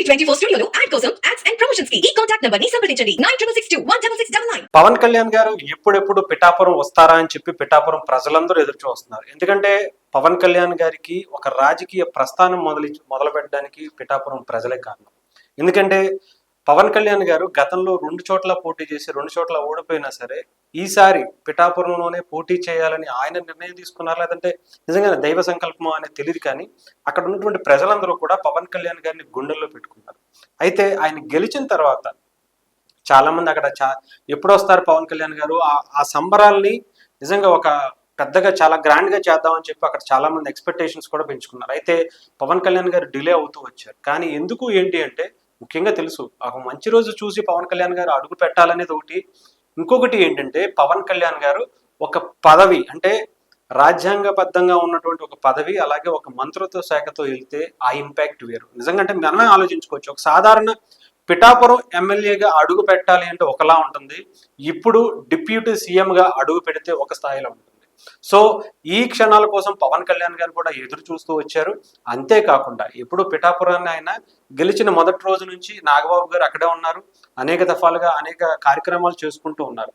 టీవీ24 స్టూడియోలో యాడ్ కోసం ads and promotions కి ఈ కాంటాక్ట్ నంబర్ ని సంప్రదించండి 9662 పవన్ కళ్యాణ్ గారు ఎప్పుడెప్పుడు పిఠాపురం వస్తారా అని చెప్పి పిఠాపురం ప్రజలందరూ ఎదురు చూస్తున్నారు. ఎందుకంటే పవన్ కళ్యాణ్ గారికి ఒక రాజకీయ ప్రస్థానం మొదలు పెట్టడానికి పిఠాపురం ప్రజలే కారణం. ఎందుకంటే పవన్ కళ్యాణ్ గారు గతంలో 2 చోట్ల పోటీ చేసి 2 చోట్ల ఓడిపోయినా సరే ఈసారి పిఠాపురంలోనే పోటీ చేయాలని ఆయన నిర్ణయం తీసుకున్నారు. లేదంటే నిజంగానే దైవ సంకల్పం అనేది తెలియదు, కానీ అక్కడ ఉన్నటువంటి ప్రజలందరూ కూడా పవన్ కళ్యాణ్ గారిని గుండెల్లో పెట్టుకున్నారు. అయితే ఆయన గెలిచిన తర్వాత చాలా మంది అక్కడ ఎప్పుడు వస్తారు పవన్ కళ్యాణ్ గారు, ఆ సంబరాల్ని నిజంగా ఒక పెద్దగా చాలా గ్రాండ్ గా చేద్దామని చెప్పి అక్కడ చాలా మంది ఎక్స్పెక్టేషన్స్ కూడా పెంచుకున్నారు. అయితే పవన్ కళ్యాణ్ గారు డిలే అవుతూ వచ్చారు. కానీ ఎందుకు ఏంటి అంటే ముఖ్యంగా తెలుసు, ఒక మంచి రోజు చూసి పవన్ కళ్యాణ్ గారు అడుగు పెట్టాలనేది ఒకటి. ఇంకొకటి ఏంటంటే పవన్ కళ్యాణ్ గారు ఒక పదవి అంటే రాజ్యాంగబద్ధంగా ఉన్నటువంటి ఒక పదవి, అలాగే ఒక మంత్రిత్వ శాఖతో వెళ్తే ఆ ఇంపాక్ట్ వేరు. నిజంగా అంటే మనమే ఆలోచించుకోవచ్చు, ఒక సాధారణ పిఠాపురం ఎమ్మెల్యేగా అడుగు పెట్టాలి అంటే ఒకలా ఉంటుంది, ఇప్పుడు డిప్యూటీ సీఎంగా అడుగు పెడితే ఒక స్థాయిలో ఉంటుంది. సో ఈ క్షణాల కోసం పవన్ కళ్యాణ్ గారు కూడా ఎదురు చూస్తూ వచ్చారు. అంతేకాకుండా ఇప్పుడు పిఠాపురాన్ని ఆయన గెలిచిన మొదటి రోజు నుంచి నాగబాబు గారు అక్కడే ఉన్నారు, అనేక దఫాలుగా అనేక కార్యక్రమాలు చేసుకుంటూ ఉన్నారు.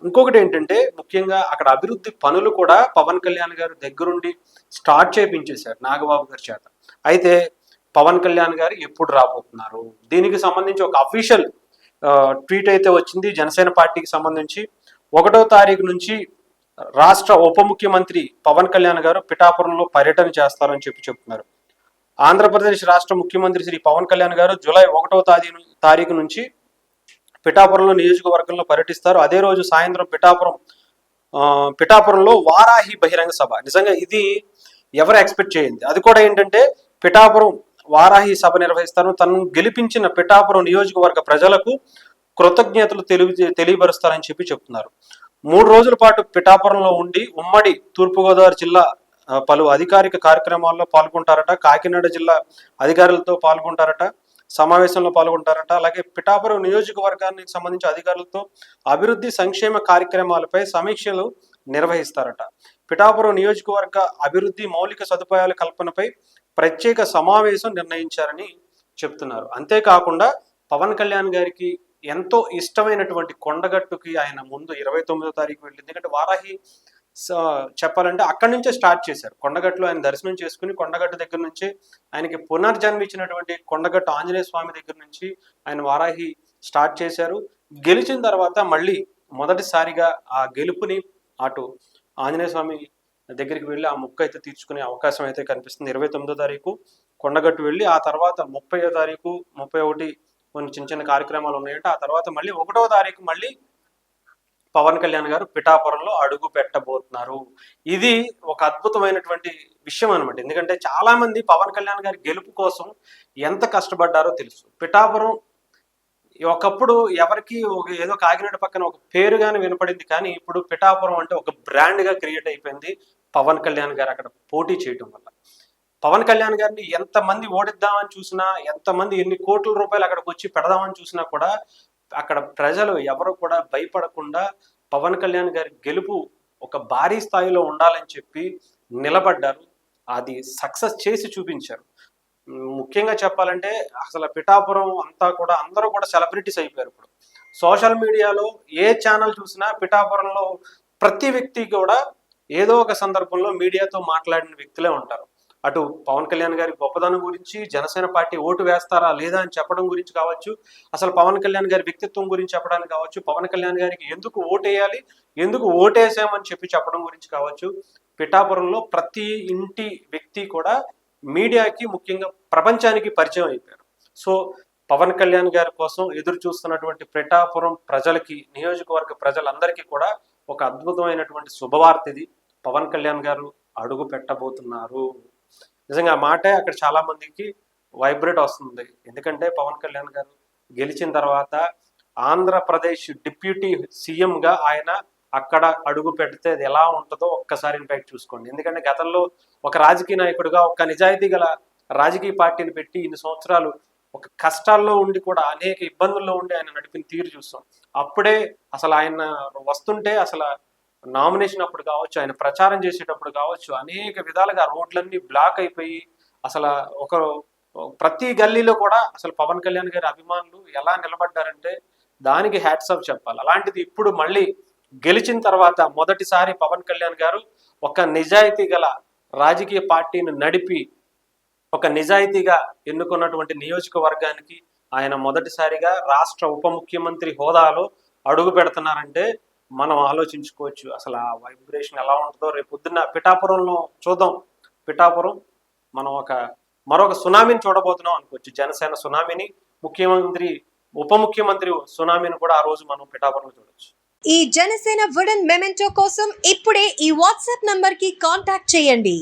ఇంకొకటి ఏంటంటే ముఖ్యంగా అక్కడ అభివృద్ధి పనులు కూడా పవన్ కళ్యాణ్ గారు దగ్గరుండి స్టార్ట్ చేయించేశారు నాగబాబు గారి చేత. అయితే పవన్ కళ్యాణ్ గారు ఎప్పుడు రాబోతున్నారు, దీనికి సంబంధించి ఒక అఫీషియల్ ట్వీట్ అయితే వచ్చింది జనసేన పార్టీకి సంబంధించి. 1వ తారీఖు నుంచి రాష్ట్ర ఉప ముఖ్యమంత్రి పవన్ కళ్యాణ్ గారు పిఠాపురంలో పర్యటన చేస్తారని చెప్తున్నారు. ఆంధ్రప్రదేశ్ రాష్ట్ర ముఖ్యమంత్రి శ్రీ పవన్ కళ్యాణ్ గారు జూలై 1వ తారీఖు నుంచి పిఠాపురంలో నియోజకవర్గంలో పర్యటిస్తారు. అదే రోజు సాయంత్రం పిఠాపురంలో వారాహి బహిరంగ సభ. నిజంగా ఇది ఎవరు ఎక్స్పెక్ట్ చేయండి. అది కూడా ఏంటంటే పిఠాపురం వారాహి సభ నిర్వహిస్తారు. తనను గెలిపించిన పిఠాపురం నియోజకవర్గ ప్రజలకు కృతజ్ఞతలు తెలియపరుస్తారని చెప్తున్నారు. 3 రోజుల పాటు పిఠాపురంలో ఉండి ఉమ్మడి తూర్పుగోదావరి జిల్లా పలు అధికారిక కార్యక్రమాల్లో పాల్గొంటారట. కాకినాడ జిల్లా అధికారులతో పాల్గొంటారట, సమావేశంలో పాల్గొంటారట. అలాగే పిఠాపురం నియోజకవర్గానికి సంబంధించి అధికారులతో అభివృద్ధి సంక్షేమ కార్యక్రమాలపై సమీక్షలు నిర్వహిస్తారట. పిఠాపురం నియోజకవర్గ అభివృద్ధి మౌలిక సదుపాయాల కల్పనపై ప్రత్యేక సమావేశం నిర్ణయించారని చెప్తున్నారు. అంతేకాకుండా పవన్ కళ్యాణ్ గారికి ఎంతో ఇష్టమైనటువంటి కొండగట్టుకి ఆయన ముందు 29వ తారీఖు వెళ్ళింది. ఎందుకంటే వారాహి చెప్పాలంటే అక్కడి నుంచే స్టార్ట్ చేశారు. కొండగట్టులో ఆయన దర్శనం చేసుకుని కొండగట్టు దగ్గర నుంచి ఆయనకి పునర్జన్మ ఇచ్చినటువంటి కొండగట్టు ఆంజనేయ స్వామి దగ్గర నుంచి ఆయన వారాహి స్టార్ట్ చేశారు. గెలిచిన తర్వాత మళ్ళీ మొదటిసారిగా ఆ గెలుపుని అటు ఆంజనేయ స్వామి దగ్గరికి వెళ్ళి ఆ మొక్కు అయితే తీర్చుకునే అవకాశం అయితే కనిపిస్తుంది. 29వ తారీఖు కొండగట్టు వెళ్ళి ఆ తర్వాత 30వ తారీఖు 31 కొన్ని చిన్న కార్యక్రమాలు ఉన్నాయంటే ఆ తర్వాత మళ్ళీ 1వ తారీఖు మళ్ళీ పవన్ కళ్యాణ్ గారు పిఠాపురంలో అడుగు పెట్టబోతున్నారు. ఇది ఒక అద్భుతమైనటువంటి విషయం అనమాట. ఎందుకంటే చాలా మంది పవన్ కళ్యాణ్ గారి గెలుపు కోసం ఎంత కష్టపడ్డారో తెలుసు. పిఠాపురం ఒకప్పుడు ఎవరికి ఏదో కాకినాడ పక్కన ఒక పేరుగానే వినపడింది, కానీ ఇప్పుడు పిఠాపురం అంటే ఒక బ్రాండ్ గా క్రియేట్ అయిపోయింది పవన్ కళ్యాణ్ గారు అక్కడ పోటీ చేయడం వల్ల. పవన్ కళ్యాణ్ గారిని ఎంతమంది ఓడిద్దామని చూసినా, ఎంతమంది ఎన్ని కోట్ల రూపాయలు అక్కడికి వచ్చి పెడదామని చూసినా కూడా అక్కడ ప్రజలు ఎవరు కూడా భయపడకుండా పవన్ కళ్యాణ్ గారి గెలుపు ఒక భారీ స్థాయిలో ఉండాలని చెప్పి నిలబడ్డారు. అది సక్సెస్ చేసి చూపించారు. ముఖ్యంగా చెప్పాలంటే అసలు పిఠాపురం అంతా కూడా అందరూ కూడా సెలబ్రిటీస్ అయిపోయారు. ఇప్పుడు సోషల్ మీడియాలో ఏ ఛానల్ చూసినా పిఠాపురంలో ప్రతి వ్యక్తి కూడా ఏదో ఒక సందర్భంలో మీడియాతో మాట్లాడిన వ్యక్తులే ఉంటారు. అటు పవన్ కళ్యాణ్ గారి గొప్పదనం గురించి, జనసేన పార్టీ ఓటు వేస్తారా లేదా అని చెప్పడం గురించి కావచ్చు, అసలు పవన్ కళ్యాణ్ గారి వ్యక్తిత్వం గురించి చెప్పడానికి కావచ్చు, పవన్ కళ్యాణ్ గారికి ఎందుకు ఓటేయాలి, ఎందుకు ఓటేసామని చెప్పడం గురించి కావచ్చు, పిఠాపురంలో ప్రతి ఇంటి వ్యక్తి కూడా మీడియాకి ముఖ్యంగా ప్రపంచానికి పరిచయం అయిపోయారు. సో పవన్ కళ్యాణ్ గారి కోసం ఎదురు చూస్తున్నటువంటి పిఠాపురం ప్రజలకి, నియోజకవర్గ ప్రజలందరికీ కూడా ఒక అద్భుతమైనటువంటి శుభవార్త ఇది. పవన్ కళ్యాణ్ గారు అడుగు పెట్టబోతున్నారు. నిజంగా ఆ మాటే అక్కడ చాలా మందికి వైబ్రేట్ వస్తుంది. ఎందుకంటే పవన్ కళ్యాణ్ గారు గెలిచిన తర్వాత ఆంధ్రప్రదేశ్ డిప్యూటీ సీఎంగా ఆయన అక్కడ అడుగు పెడితే అది ఎలా ఉంటుందో ఒక్కసారి ఇంపాక్ట్ చూసుకోండి. ఎందుకంటే గతంలో ఒక రాజకీయ నాయకుడిగా, ఒక నిజాయితీ గల రాజకీయ పార్టీని పెట్టి ఇన్ని సంవత్సరాలు ఒక కష్టాల్లో ఉండి కూడా అనేక ఇబ్బందుల్లో ఉండి ఆయన నడిపిన తీరు చూస్తాం. అప్పుడే అసలు ఆయన వస్తుంటే అసలు నామినేషన్ అప్పుడు కావచ్చు, ఆయన ప్రచారం చేసేటప్పుడు కావచ్చు, అనేక విధాలుగా రోడ్లన్నీ బ్లాక్ అయిపోయి అసలు ప్రతి గల్లీలో కూడా అసలు పవన్ కళ్యాణ్ గారి అభిమానులు ఎలా నిలబడ్డారంటే దానికి హ్యాట్స్ ఆఫ్ చెప్పాలి. అలాంటిది ఇప్పుడు మళ్ళీ గెలిచిన తర్వాత మొదటిసారి పవన్ కళ్యాణ్ గారు ఒక నిజాయితీ గల రాజకీయ పార్టీని నడిపి ఒక నిజాయితీగా ఎన్నుకున్నటువంటి నియోజకవర్గానికి ఆయన మొదటిసారిగా రాష్ట్ర ఉప ముఖ్యమంత్రి హోదాలో అడుగు పెడుతున్నారంటే మనం ఆలోచించుకోవచ్చు అసలు ఆ వైబ్రేషన్ ఎలా ఉంటుందో. రేపు పొద్దున్న పిఠాపురంలో చూద్దాం. పిఠాపురం మనం మరొక సునామీని చూడబోతున్నాం అనుకోవచ్చు. జనసేన సునామీని, ముఖ్యమంత్రి ఉప ముఖ్యమంత్రి సునామీని కూడా ఆ రోజు మనం పిఠాపురంలో చూడొచ్చు. ఈ జనసేన వుడెన్ మెమెంటో కోసం ఇప్పుడే ఈ వాట్సాప్ నంబర్ కి కాంటాక్ట్ చేయండి.